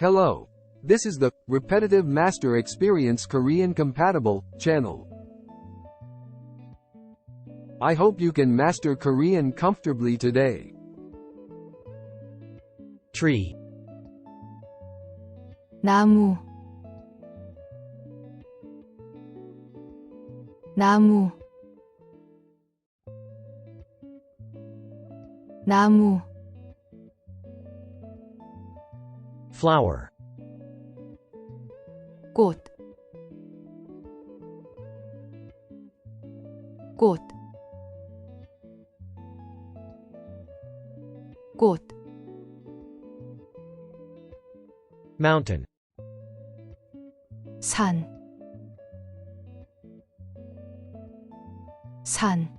Hello. This is the Repetitive Master Experience Korean Compatible channel. I hope you can master Korean comfortably today. tree, 나무 나무 나무 flower, 꽃 꽃 꽃 mountain, 산 산,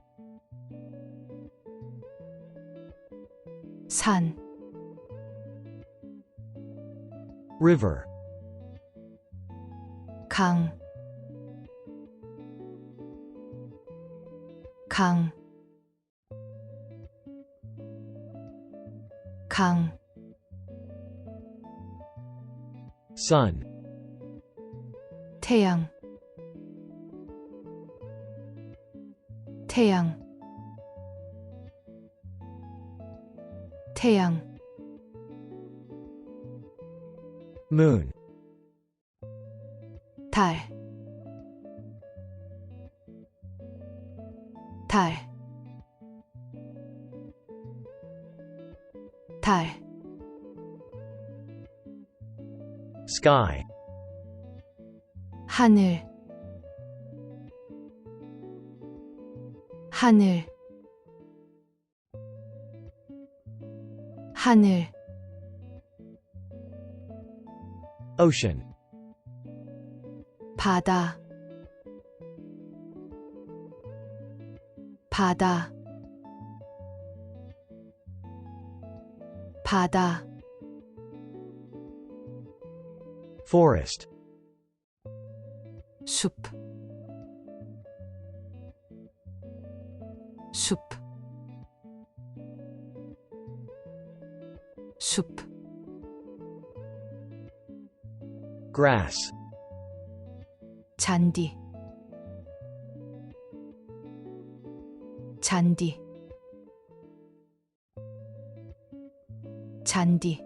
산, river, 강, 강, 강, sun, 태양, 태양, 태양, moon, 달, 달, 달, sky, 하늘, 하늘, 하늘, ocean, 바다, 바다, 바다, forest, 숲, 숲, 숲, grass, 잔디, 잔디, 잔디,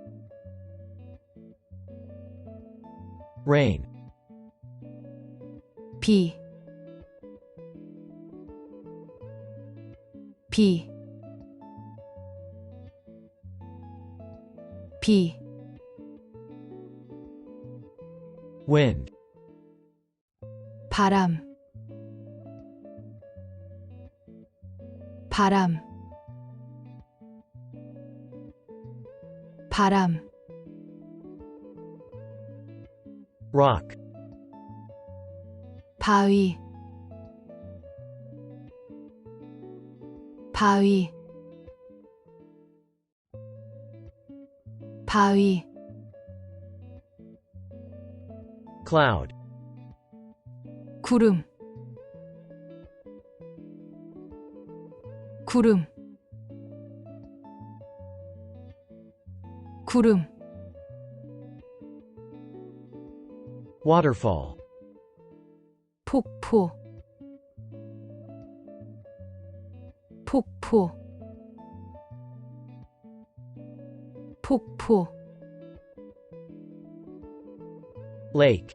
rain, 비, 비, 비, wind, 바람, 바람, 바람, rock, 바위, 바위, 바위, cloud, 구름, 구름, 구름, waterfall, 폭포, 폭포, 폭포, lake,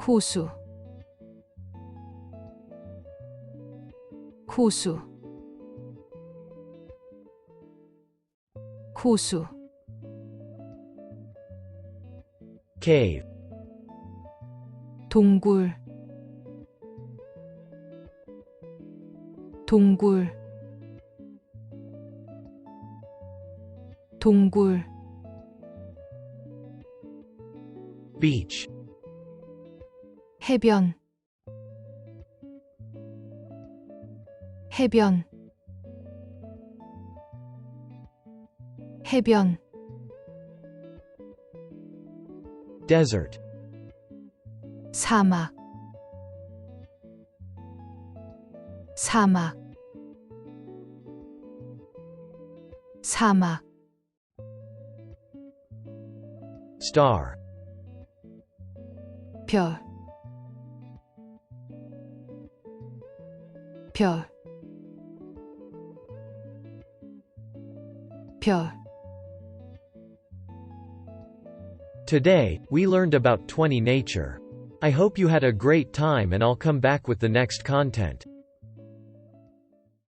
호수, 호수, 호수, cave, 동굴, 동굴, 동굴, beach, 해변, 해변, 해변, desert, 사막, 사막, 사막, star, 별, 별, 별. Today, we learned about 20 nature. I hope you had a great time and I'll come back with the next content.